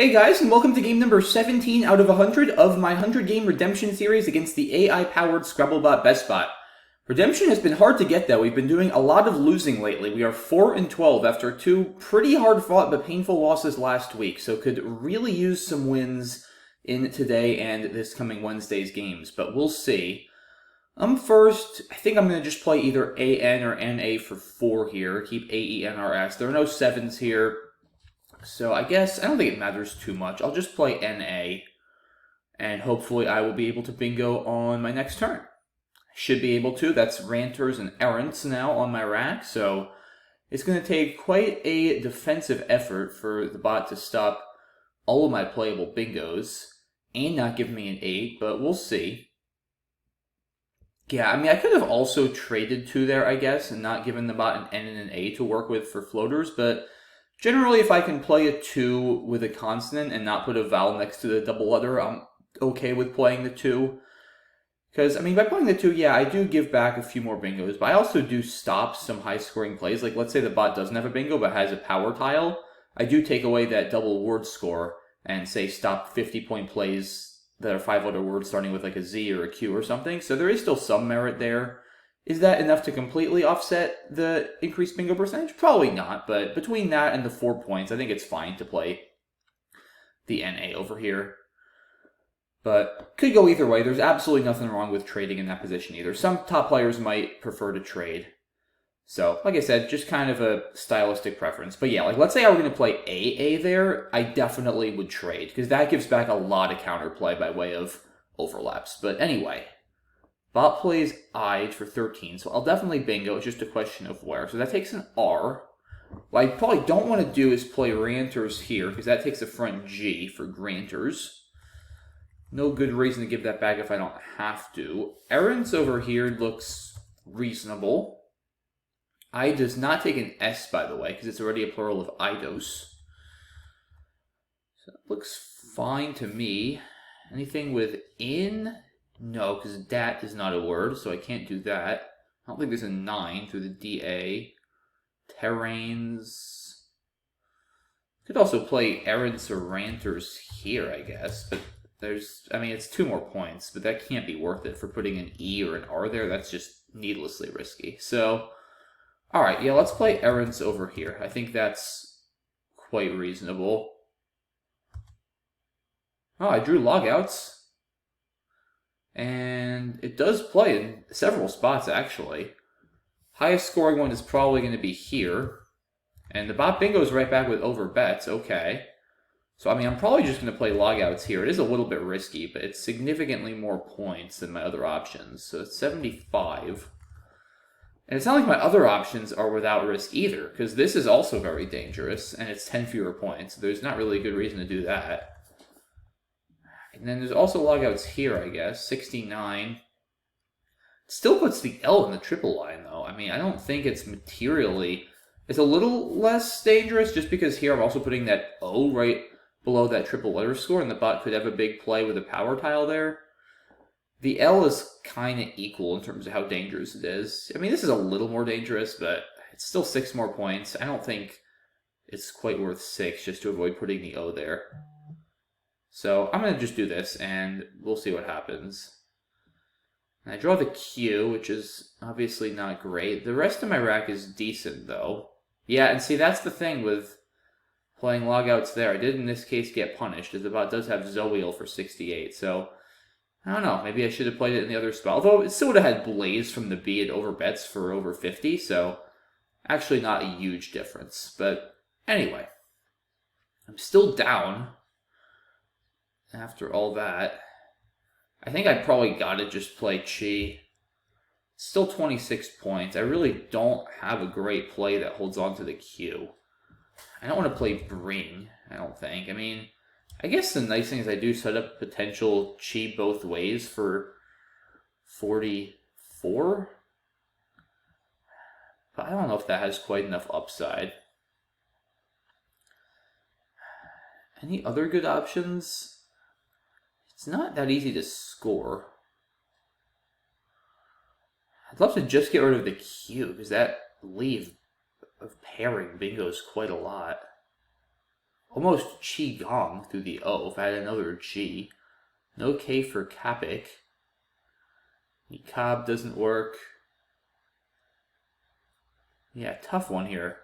Hey guys, and welcome to game number 17 out of 100 of my 100-game redemption series against the AI-powered Scrabble BestBot. Redemption has been hard to get though. We've been doing a lot of losing lately. We are 4-12 after two pretty hard-fought but painful losses last week, so could really use some wins in today and this coming Wednesday's games, but we'll see. First, I think I'm going to just play either AN or NA for 4 here, keep AENRS. There are no 7s here. So I guess, I don't think it matters too much. I'll just play NA, and hopefully I will be able to bingo on my next turn. I should be able to. That's Ranters and Errants now on my rack, so it's going to take quite a defensive effort for the bot to stop all of my playable bingos and not give me an 8, but we'll see. Yeah, I mean, I could have also traded 2 there, I guess, and not given the bot an N and an A to work with for floaters, but generally, if I can play a 2 with a consonant and not put a vowel next to the double letter, I'm okay with playing the 2. Because, I mean, by playing the 2, yeah, I do give back a few more bingos, but I also do stop some high-scoring plays. Like, let's say the bot doesn't have a bingo but has a power tile. I do take away that double word score and, say, stop 50-point plays that are 5-letter words starting with, like, a Z or a Q or something. So there is still some merit there. Is that enough to completely offset the increased bingo percentage? Probably not, but between that and the 4 points, I think it's fine to play the NA over here. But could go either way. There's absolutely nothing wrong with trading in that position either. Some top players might prefer to trade. So, like I said, just kind of a stylistic preference. But yeah, like let's say I were going to play AA there, I definitely would trade, because that gives back a lot of counterplay by way of overlaps. But anyway, bot plays I for 13, so I'll definitely bingo. It's just a question of where. So that takes an R. What I probably don't want to do is play Ranters here, because that takes a front G for Granters. No good reason to give that back if I don't have to. Errants over here looks reasonable. I does not take an S, by the way, because it's already a plural of Idos. So it looks fine to me. Anything with in? No, because dat is not a word, so I can't do that. I don't think there's a 9 through the DA. Terrains. Could also play Errants or Ranters here, I guess. But there's, I mean, it's 2 more points, but that can't be worth it for putting an E or an R there. That's just needlessly risky. So, alright, yeah, let's play Errants over here. I think that's quite reasonable. Oh, I drew logouts. And it does play in several spots, actually. Highest scoring one is probably going to be here. And the bot bingo is right back with over bets. Okay. So, I mean, I'm probably just going to play logouts here. It is a little bit risky, but it's significantly more points than my other options. So it's 75. And it's not like my other options are without risk either, because this is also very dangerous, and it's 10 fewer points. So there's not really a good reason to do that. And then there's also logouts here, I guess. 69. It still puts the L in the triple line, though. I mean, I don't think it's materially... It's a little less dangerous, just because here I'm also putting that O right below that triple letter score, and the bot could have a big play with a power tile there. The L is kind of equal in terms of how dangerous it is. I mean, this is a little more dangerous, but it's still 6 more points. I don't think it's quite worth 6 just to avoid putting the O there. So I'm going to just do this, and we'll see what happens. And I draw the Q, which is obviously not great. The rest of my rack is decent, though. Yeah, and see, that's the thing with playing logouts there. I did, in this case, get punished, as the bot does have Zoil for 68, so... I don't know, maybe I should have played it in the other spot. Although, it still would have had Blaze from the B and over bets for over 50, so... Actually not a huge difference. But, anyway. I'm still down after all that. I think I probably gotta just play Chi. Still 26 points. I really don't have a great play that holds on to the Q. I don't want to play Bring, I don't think. I mean, I guess the nice thing is I do set up potential Chi both ways for 44. But I don't know if that has quite enough upside. Any other good options? It's not that easy to score. I'd love to just get rid of the Q, because that leave of pairing bingos quite a lot. Almost Qi Gong through the O. If I had another G. No K for Capic. Niqab doesn't work. Yeah, tough one here.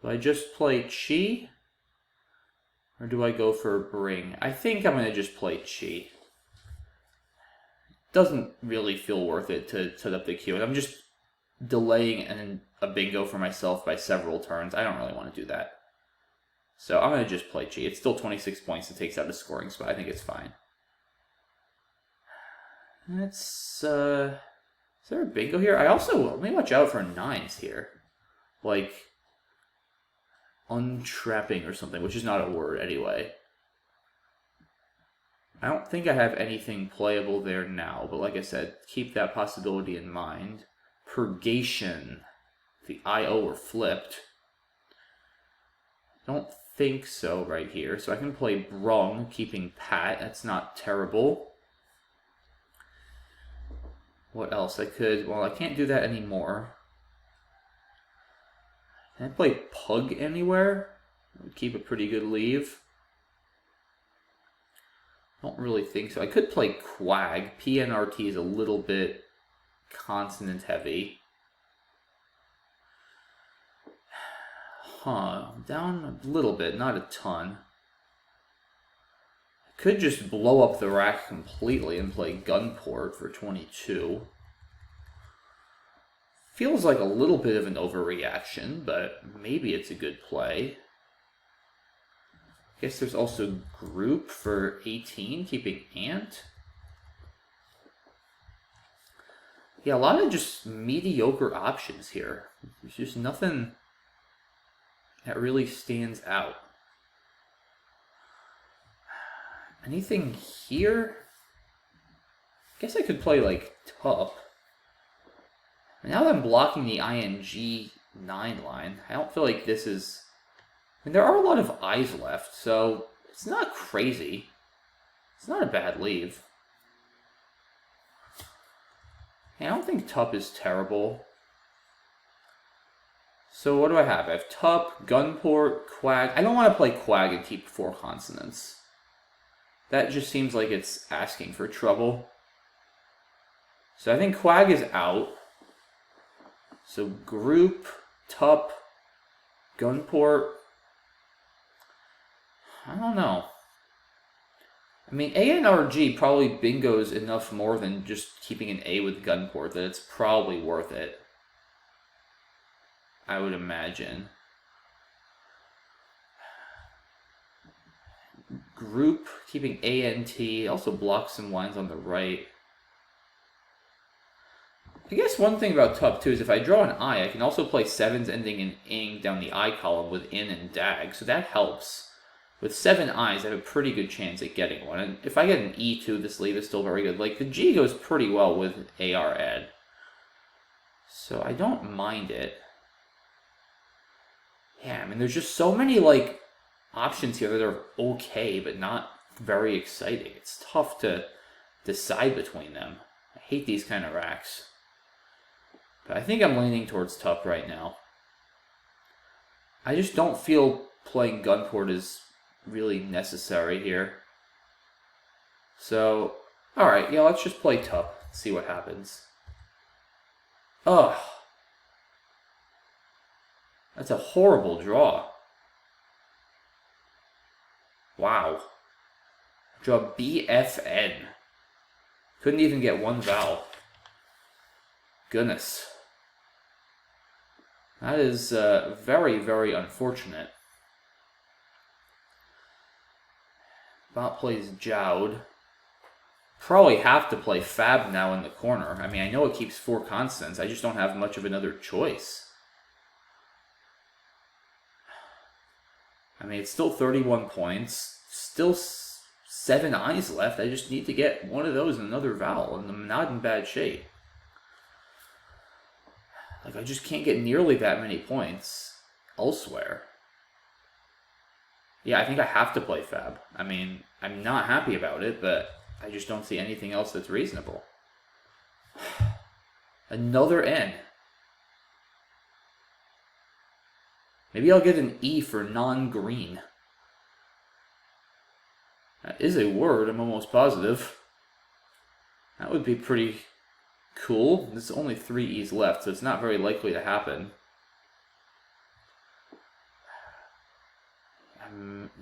Do I just play Qi? Or do I go for Bring? I think I'm going to just play Qi. Doesn't really feel worth it to set up the queue. And I'm just delaying a bingo for myself by several turns. I don't really want to do that. So I'm going to just play Qi. It's still 26 points. It takes out a scoring spot. I think it's fine. Let's, is there a bingo here? I also, let me watch out for 9s here. Like, untrapping or something, which is not a word anyway. I don't think I have anything playable there now, but like I said, keep that possibility in mind. Purgation. The IO were flipped. Don't think so right here. So I can play Brung, keeping Pat. That's not terrible. What else? I could... Well, I can't do that anymore. Can I play Pug anywhere? It would keep a pretty good leave. Don't really think so. I could play Quag. PNRT is a little bit consonant heavy. Down a little bit, not a ton. I could just blow up the rack completely and play Gunport for 22. Feels like a little bit of an overreaction, but maybe it's a good play. I guess there's also Group for 18, keeping Ant. Yeah, a lot of just mediocre options here. There's just nothing that really stands out. Anything here? I guess I could play like Tup. Now that I'm blocking the ING 9 line, I don't feel like this is... I mean, there are a lot of eyes left, so it's not crazy. It's not a bad leave. I don't think Tup is terrible. So what do I have? I have Tup, Gunport, Quag. I don't want to play Quag and keep 4 consonants. That just seems like it's asking for trouble. So I think Quag is out. So Group, Tup, Gunport. I don't know. I mean, A and RG probably bingos enough more than just keeping an A with Gunport that it's probably worth it. I would imagine. Group, keeping ANT, also blocks some lines on the right. I guess one thing about Tup too is if I draw an I can also play 7s ending in ing down the I column with in and dag, so that helps. With 7 I's, I have a pretty good chance at getting one. And if I get an E2, this leave is still very good. Like, the G goes pretty well with AR add. So I don't mind it. Yeah, I mean, there's just so many, like, options here that are okay, but not very exciting. It's tough to decide between them. I hate these kind of racks. But I think I'm leaning towards Tup right now. I just don't feel playing Gunport is really necessary here. So, alright, yeah, let's just play Tup, see what happens. Ugh. That's a horrible draw. Wow. Draw BFN. Couldn't even get one vowel. Goodness. That is very, very unfortunate. Bot plays Jowd. Probably have to play Fab now in the corner. I mean, I know it keeps 4 constants. I just don't have much of another choice. I mean, it's still 31 points. Still 7 eyes left. I just need to get one of those and another vowel, and I'm not in bad shape. Like, I just can't get nearly that many points elsewhere. Yeah, I think I have to play Fab. I mean, I'm not happy about it, but I just don't see anything else that's reasonable. Another N. Maybe I'll get an E for non-green. That is a word, I'm almost positive. That would be pretty cool. There's only 3 E's left, so it's not very likely to happen.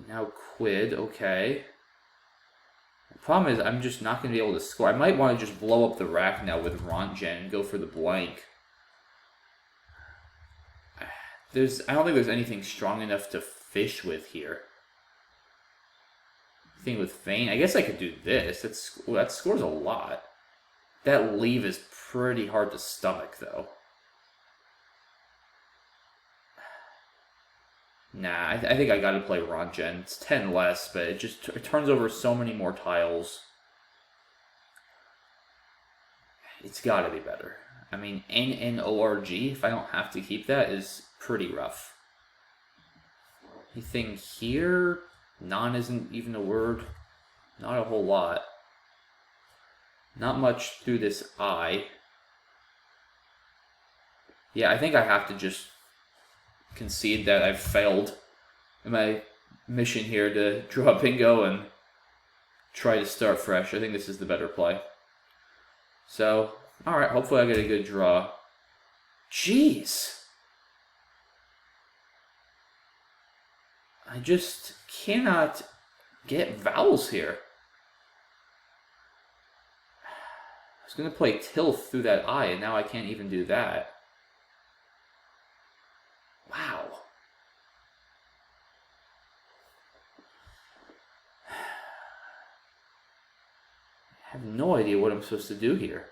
Now quid, okay. The problem is I'm just not going to be able to score. I might want to just blow up the rack now with Rontgen and go for the blank. I don't think there's anything strong enough to fish with here. Thing with feint, I guess I could do this. That scores a lot. That leave is pretty hard to stomach, though. Nah, I think I gotta play Rontgen. It's 10 less, but it turns over so many more tiles. It's gotta be better. I mean, NNORG, if I don't have to keep that, is pretty rough. Anything here? Non isn't even a word. Not a whole lot. Not much through this I. Yeah, I think I have to just concede that I've failed in my mission here to draw bingo and try to start fresh. I think this is the better play. So, alright, hopefully I get a good draw. Jeez! I just cannot get vowels here. I was going to play tilth through that I, and now I can't even do that. Wow. I have no idea what I'm supposed to do here.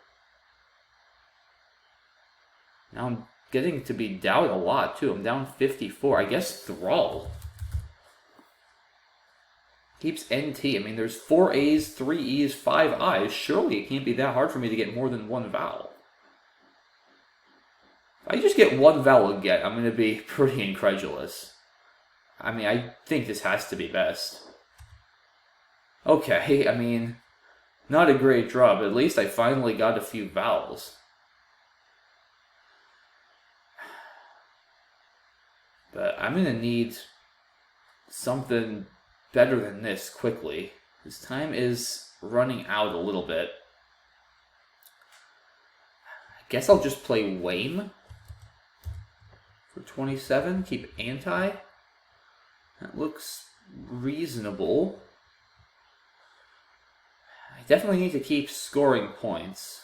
Now I'm getting to be down a lot, too. I'm down 54. I guess Thrall. Keeps NT. I mean, there's 4 A's, 3 E's, 5 I's. Surely it can't be that hard for me to get more than one vowel. If I just get one vowel again, I'm going to be pretty incredulous. I mean, I think this has to be best. Okay, I mean, not a great draw, but at least I finally got a few vowels. But I'm going to need something better than this quickly. This time is running out a little bit. I guess I'll just play Wame for 27. Keep anti. That looks reasonable. I definitely need to keep scoring points.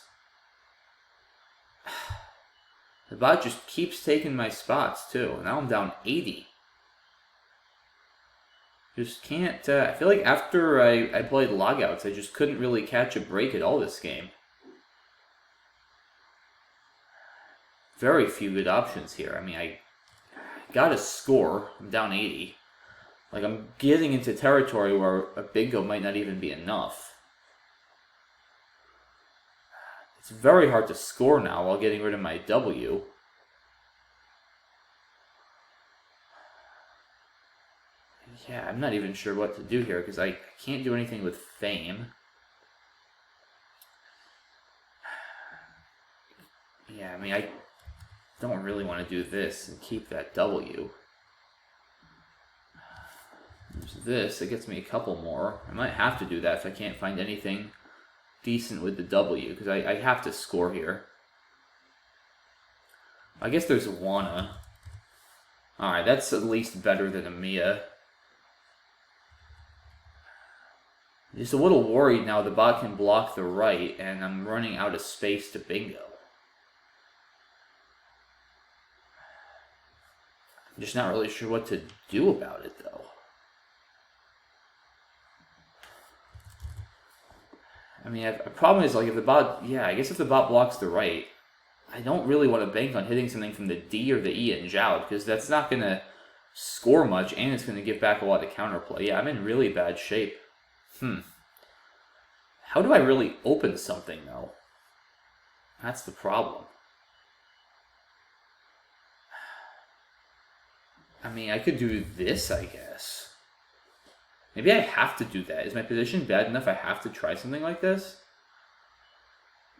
The bot just keeps taking my spots too. Now I'm down 80. Just can't, I feel like after I played logouts, I just couldn't really catch a break at all this game. Very few good options here. I mean, I gotta score. I'm down 80. Like, I'm getting into territory where a bingo might not even be enough. It's very hard to score now while getting rid of my W. Yeah, I'm not even sure what to do here because I can't do anything with fame. Yeah, I mean, I don't really want to do this and keep that W. There's this, it gets me a couple more. I might have to do that if I can't find anything decent with the W, because I have to score here. I guess there's Wanna. Alright, that's at least better than a Mia. Just a little worried now the bot can block the right, and I'm running out of space to bingo. I'm just not really sure what to do about it, though. I mean, a problem is, like, if the bot... Yeah, I guess if the bot blocks the right, I don't really want to bank on hitting something from the D or the E and Zhao, because that's not going to score much, and it's going to give back a lot of counterplay. Yeah, I'm in really bad shape. How do I really open something, though? That's the problem. I mean, I could do this, I guess. Maybe I have to do that. Is my position bad enough I have to try something like this?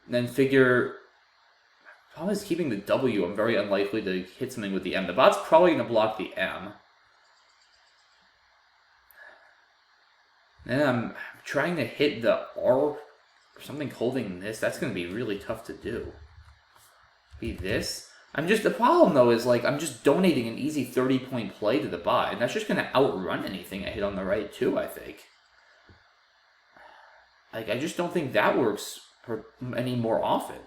And then figure... The problem is keeping the W. I'm very unlikely to hit something with the M. The bot's probably going to block the M. Then I'm trying to hit the R or something holding this. That's going to be really tough to do. Be this. The problem though is like I'm just donating an easy 30-point play to the bot, and that's just going to outrun anything I hit on the right too, I think. Like, I just don't think that works any more often.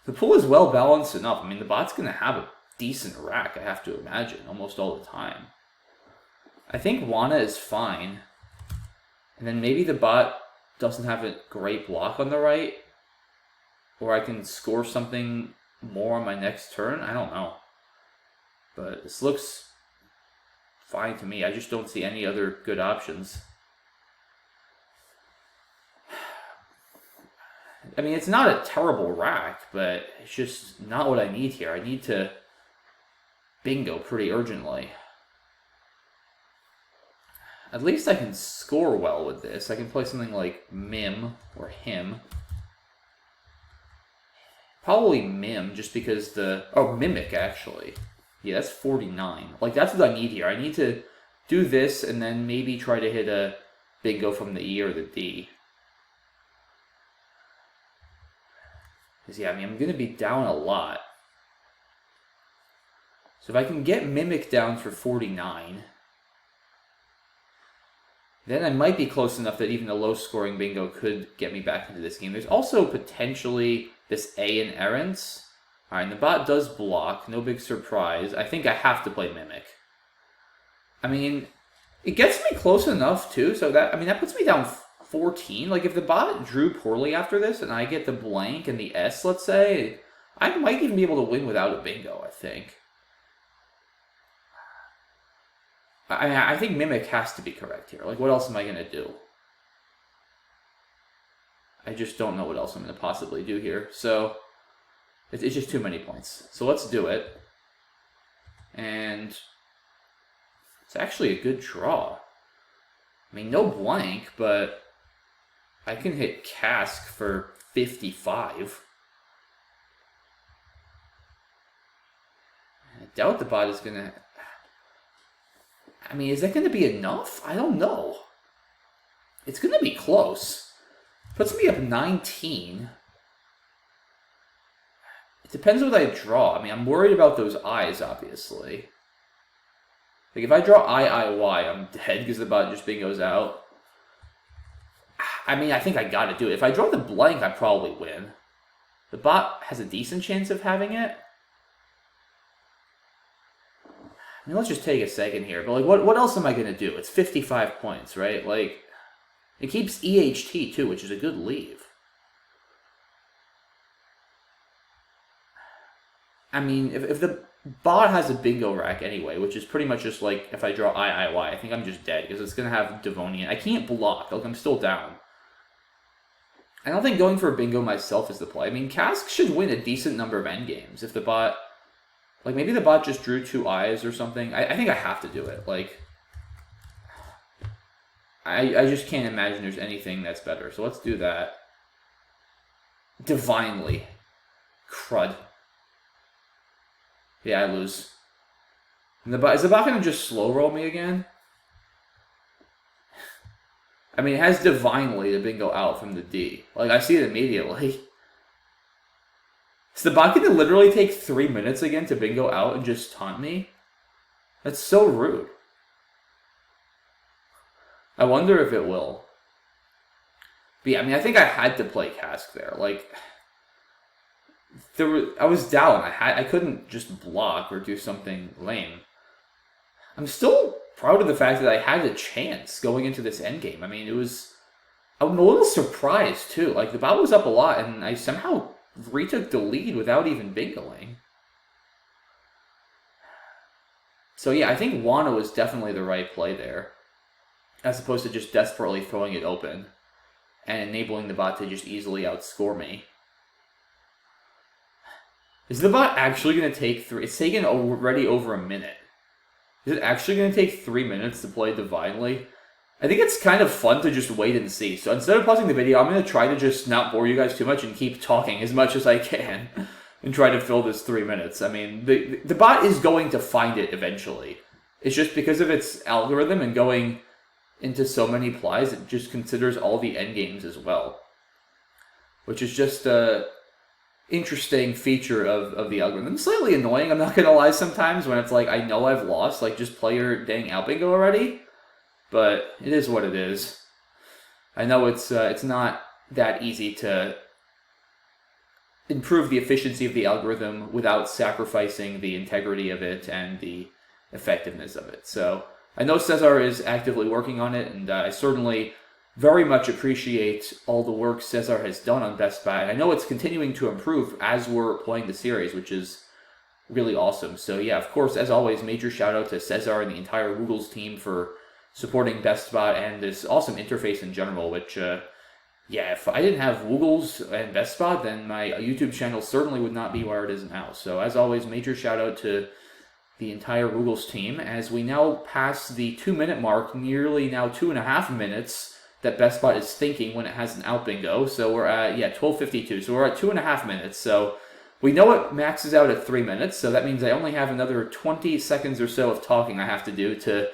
The pool is well balanced enough. I mean, the bot's going to have a decent rack, I have to imagine, almost all the time. I think Wana is fine. And then maybe the bot doesn't have a great block on the right. Or I can score something more on my next turn. I don't know. But this looks fine to me. I just don't see any other good options. I mean, it's not a terrible rack, but it's just not what I need here. I need to bingo pretty urgently. At least I can score well with this. I can play something like Mim or Him. Probably Mim, just because the... Oh, Mimic, actually. Yeah, that's 49. Like, that's what I need here. I need to do this and then maybe try to hit a bingo from the E or the D. Because, yeah, I mean, I'm going to be down a lot. So if I can get Mimic down for 49, then I might be close enough that even a low-scoring bingo could get me back into this game. There's also potentially this A in Errands. Alright, and the bot does block. No big surprise. I think I have to play Mimic. I mean, it gets me close enough, too, so that puts me down 14. Like, if the bot drew poorly after this and I get the blank and the S, let's say, I might even be able to win without a bingo, I think. I think Mimic has to be correct here. Like, what else am I going to do? I just don't know what else I'm going to possibly do here. So, it's just too many points. So let's do it. And it's actually a good draw. I mean, no blank, but I can hit Cask for 55. I doubt the bot is going to... I mean, is that going to be enough? I don't know. It's going to be close. Puts me up 19. It depends what I draw. I mean, I'm worried about those eyes, obviously. Like, if I draw I, I'm dead because the bot just bingoes out. I mean, I think I got to do it. If I draw the blank, I probably win. The bot has a decent chance of having it. I mean, let's just take a second here. But, like, what else am I going to do? It's 55 points, right? Like, it keeps EHT, too, which is a good leave. I mean, if the bot has a bingo rack anyway, which is pretty much just like if I draw I think I'm just dead because it's going to have Devonian. I can't block. Like, I'm still down. I don't think going for a bingo myself is the play. I mean, Cask should win a decent number of endgames if the bot... Like, maybe the bot just drew 2 eyes or something. I think I have to do it. Like, I just can't imagine there's anything that's better. So let's do that. Divinely. Crud. Yeah, I lose. And is the bot going to just slow roll me again? I mean, it has Divinely to bingo out from the D. Like, I see it immediately. Is the bot going to literally take 3 minutes again to bingo out and just taunt me? That's so rude. I wonder if it will. But yeah, I mean, I think I had to play Cask there. Like, I was down. I couldn't just block or do something lame. I'm still proud of the fact that I had a chance going into this endgame. I mean, I'm a little surprised, too. Like, the bot was up a lot, and I somehow retook the lead without even bingoing. So yeah, I think Wana was definitely the right play there, as opposed to just desperately throwing it open and enabling the bot to just easily outscore me. Is the bot actually going to take 3? It's taken already over a minute. Is it actually going to take 3 minutes to play Divinely? I think it's kind of fun to just wait and see. So instead of pausing the video, I'm going to try to just not bore you guys too much and keep talking as much as I can and try to fill this 3 minutes. I mean, the bot is going to find it eventually. It's just because of its algorithm and going into so many plies, it just considers all the endgames as well. Which is just a interesting feature of the algorithm. Slightly annoying, I'm not going to lie, sometimes when it's like, I know I've lost, like, just play your dang Albingo already. But it is what it is. I know it's not that easy to improve the efficiency of the algorithm without sacrificing the integrity of it and the effectiveness of it. So I know Cesar is actively working on it, and I certainly very much appreciate all the work Cesar has done on BestBot. I know it's continuing to improve as we're playing the series, which is really awesome. So yeah, of course, as always, major shout out to Cesar and the entire Woogles team for supporting BestBot and this awesome interface in general, which, yeah, if I didn't have Woogles and BestBot, then my YouTube channel certainly would not be where it is now. So as always, major shout out to the entire Woogles team as we now pass the 2-minute mark, nearly now 2.5 minutes that BestBot is thinking when it has an out bingo. So we're at, 12:52. So we're at 2.5 minutes. So we know it maxes out at 3 minutes. So that means I only have another 20 seconds or so of talking I have to do to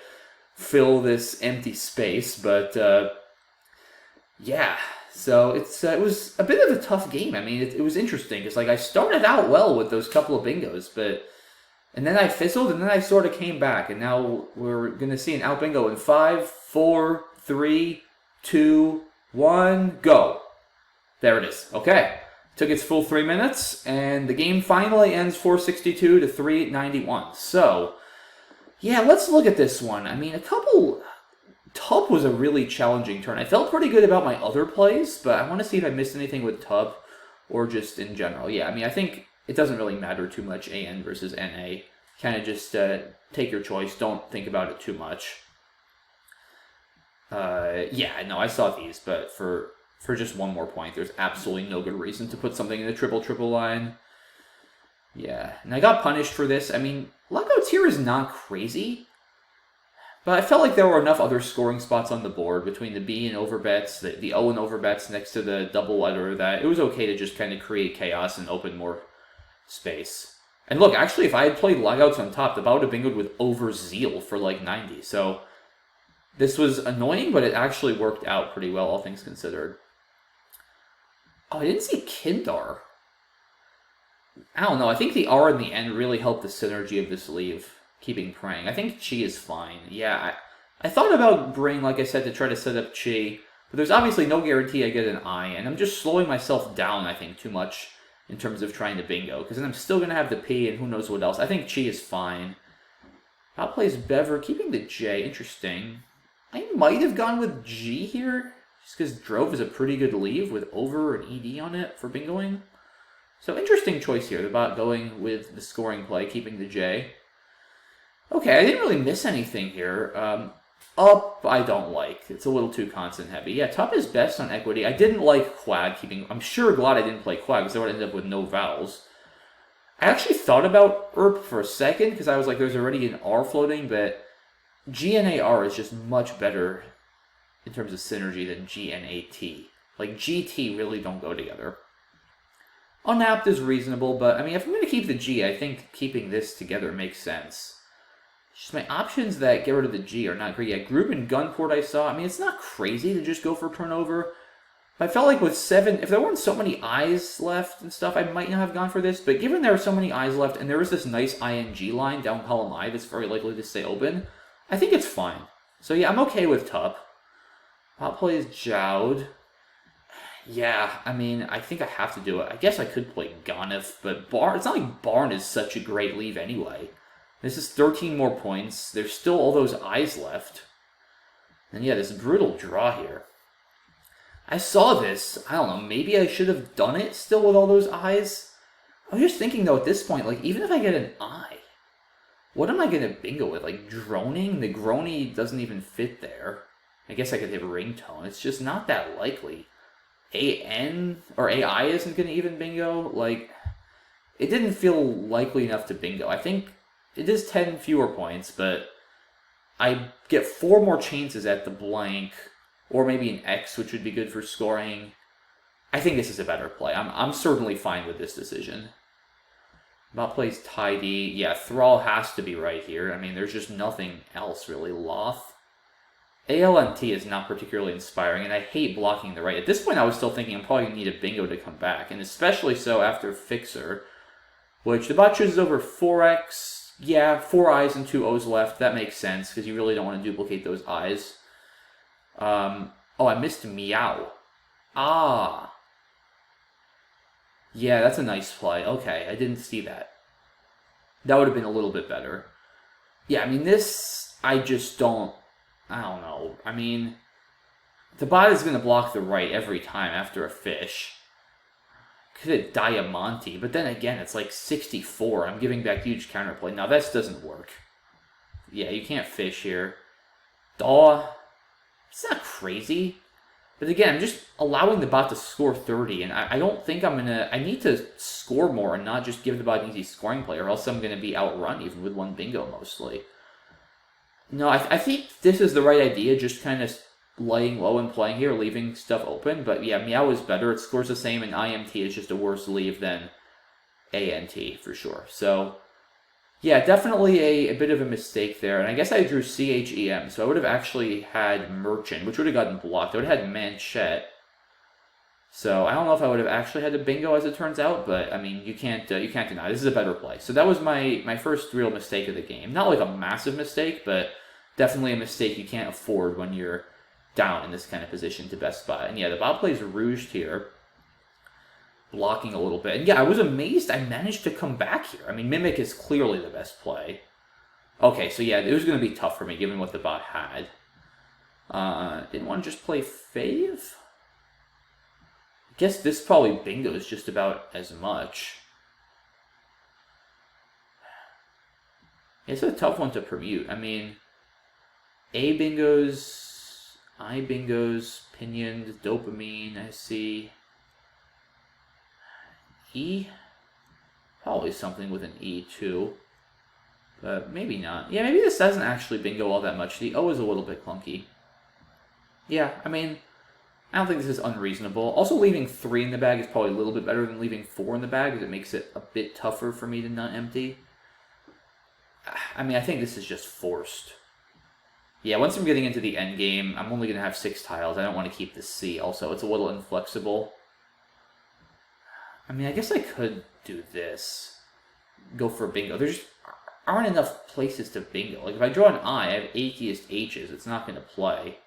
fill this empty space. But yeah, so it was a bit of a tough game. I mean, it was interesting because, like, I started out well with those couple of bingos, and then I fizzled, and then I sort of came back, and now we're going to see an out bingo in 5, 4, 3, 2, 1, go. There it is. Okay. Took its full 3 minutes, and the game finally ends 462 to 391. So, yeah, let's look at this one. I mean, Tub was a really challenging turn. I felt pretty good about my other plays, but I want to see if I missed anything with Tub or just in general. Yeah, I mean, I think it doesn't really matter too much, AN versus NA. Kind of just take your choice. Don't think about it too much. Yeah, no, I saw these, but for just one more point, there's absolutely no good reason to put something in the triple line. Yeah, and I got punished for this. I mean, lockouts here is not crazy, but I felt like there were enough other scoring spots on the board between the B and overbets, the O and overbets next to the double letter, that it was okay to just kind of create chaos and open more space. And look, actually, if I had played lockouts on top, the bot would have bingoed with overzeal for like 90. So this was annoying, but it actually worked out pretty well, all things considered. Oh, I didn't see Kindar. I don't know. I think the R in the end really helped the synergy of this leave, keeping praying. I think Chi is fine. Yeah, I thought about Bring, like I said, to try to set up Chi, but there's obviously no guarantee I get an I, and I'm just slowing myself down, I think, too much in terms of trying to bingo, because then I'm still going to have the P and who knows what else. I think Chi is fine. Bot plays Bever, keeping the J. Interesting. I might have gone with G here, just because Drove is a pretty good leave with over an ED on it for bingoing. So interesting choice here, the bot going with the scoring play, keeping the J. Okay, I didn't really miss anything here. Up, I don't like. It's a little too constant heavy. Yeah, top is best on equity. I didn't like Quag keeping... I'm sure glad I didn't play Quag, because I would end up with no vowels. I actually thought about ERP for a second, because I was like, there's already an R floating, but GNAR is just much better in terms of synergy than GNAT. Like, GT really don't go together. Unapt is reasonable, but, I mean, if I'm going to keep the G, I think keeping this together makes sense. Just my options that get rid of the G are not great. Yeah, Group and Gunport I saw. I mean, it's not crazy to just go for turnover. I felt like with 7, if there weren't so many I's left and stuff, I might not have gone for this. But given there are so many I's left, and there is this nice ING line down column I that's very likely to stay open, I think it's fine. So yeah, I'm okay with Tup. Pot plays Jowd. Yeah, I mean, I think I have to do it. I guess I could play Ganef, but Barn, it's not like Barn is such a great leave anyway. This is 13 more points. There's still all those I's left. And yeah, this brutal draw here. I saw this. I don't know, maybe I should have done it still with all those I's. I was just thinking, though, at this point, like, even if I get an I, what am I going to bingo with? Like, droning? The Grony doesn't even fit there. I guess I could hit ringtone. It's just not that likely. AN or AI isn't going to even bingo. Like, it didn't feel likely enough to bingo. I think it is 10 fewer points, but I get 4 more chances at the blank, or maybe an X, which would be good for scoring. I think this is a better play. I'm certainly fine with this decision. Bot plays Tidy. Yeah, Thrall has to be right here. I mean, there's just nothing else, really. Loth. ALNT is not particularly inspiring, and I hate blocking the right. At this point, I was still thinking I'm probably going to need a bingo to come back, and especially so after Fixer, which the bot chooses over 4x. Yeah, 4 I's and 2 O's left. That makes sense, because you really don't want to duplicate those I's. Oh, I missed Meow. Ah. Yeah, that's a nice play. Okay, I didn't see that. That would have been a little bit better. Yeah, I mean, this, I just don't... I don't know. I mean, the bot is going to block the right every time after a fish. Could have Diamante, but then again, it's like 64. I'm giving back huge counterplay. Now, this doesn't work. Yeah, you can't fish here. Daw. It's not crazy. But again, I'm just allowing the bot to score 30, and I don't think I'm going to... I need to score more and not just give the bot an easy scoring play, or else I'm going to be outrun, even with one bingo, mostly. No, I think this is the right idea, just kind of laying low and playing here, leaving stuff open. But yeah, Meow is better. It scores the same, and IMT is just a worse leave than ANT, for sure. So, yeah, definitely a bit of a mistake there. And I guess I drew CHEM, so I would have actually had Merchant, which would have gotten blocked. I would have had Manchette. So I don't know if I would have actually had a bingo, as it turns out, but I mean, you can't deny this is a better play. So that was my first real mistake of the game. Not like a massive mistake, but definitely a mistake you can't afford when you're down in this kind of position to BestBot. And yeah, the bot plays Rouged here, blocking a little bit. And yeah, I was amazed I managed to come back here. I mean, Mimic is clearly the best play. Okay, so yeah, it was going to be tough for me given what the bot had. Didn't want to just play Fave? I guess this probably bingos just about as much. It's a tough one to permute. I mean, A bingos, I bingos, pinioned, dopamine, I see. E? Probably something with an E too. But maybe not. Yeah, maybe this doesn't actually bingo all that much. The O is a little bit clunky. Yeah, I mean, I don't think this is unreasonable. Also, leaving 3 in the bag is probably a little bit better than leaving 4 in the bag, because it makes it a bit tougher for me to not empty. I mean, I think this is just forced. Yeah, once I'm getting into the end game, I'm only going to have 6 tiles. I don't want to keep the C. Also, it's a little inflexible. I mean, I guess I could do this. Go for a bingo. There just aren't enough places to bingo. Like, if I draw an I have achiest H's. It's not going to play.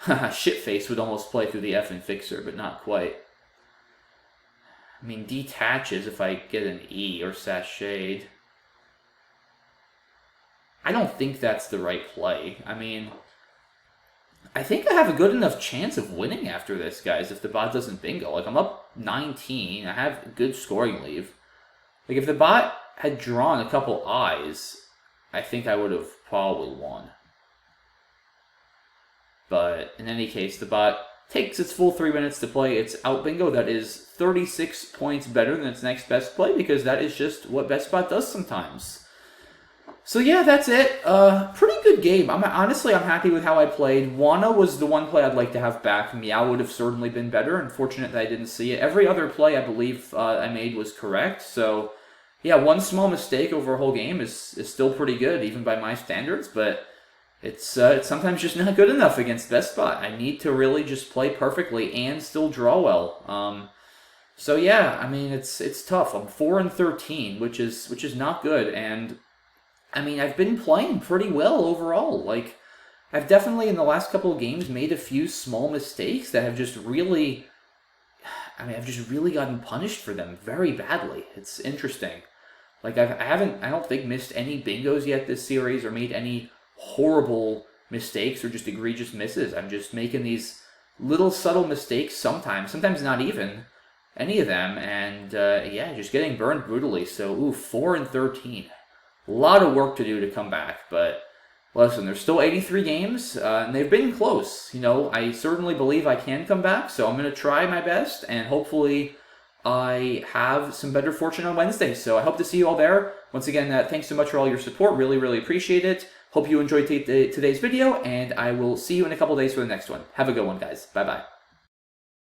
Shitface would almost play through the F and Fixer, but not quite. I mean, detaches if I get an E or Sashade. I don't think that's the right play. I mean, I think I have a good enough chance of winning after this, guys, if the bot doesn't bingo. Like, I'm up 19. I have a good scoring leave. Like, if the bot had drawn a couple I's, I think I would have probably won. But in any case, the bot takes its full 3 minutes to play its out bingo. That is 36 points better than its next best play, because that is just what BestBot does sometimes. So yeah, that's it. Pretty good game. Honestly, I'm happy with how I played. Wana was the one play I'd like to have back. Meow would have certainly been better. Unfortunate that I didn't see it. Every other play I believe I made was correct. So yeah, one small mistake over a whole game is still pretty good, even by my standards, but it's sometimes just not good enough against BestBot. I need to really just play perfectly and still draw well. So yeah, I mean, it's tough. I'm 4-13, which is not good, and I mean, I've been playing pretty well overall. Like, I've definitely in the last couple of games made a few small mistakes that have just really, I mean, I've just really gotten punished for them very badly. It's interesting. Like, I don't think missed any bingos yet this series or made any horrible mistakes or just egregious misses. I'm just making these little subtle mistakes sometimes not even any of them, and yeah, just getting burned brutally. So, 4-13. A lot of work to do to come back, but listen, there's still 83 games, and they've been close. You know, I certainly believe I can come back, so I'm going to try my best, and hopefully I have some better fortune on Wednesday. So I hope to see you all there. Once again, thanks so much for all your support. Really, really appreciate it. Hope you enjoyed today's video, and I will see you in a couple days for the next one. Have a good one, guys. Bye-bye.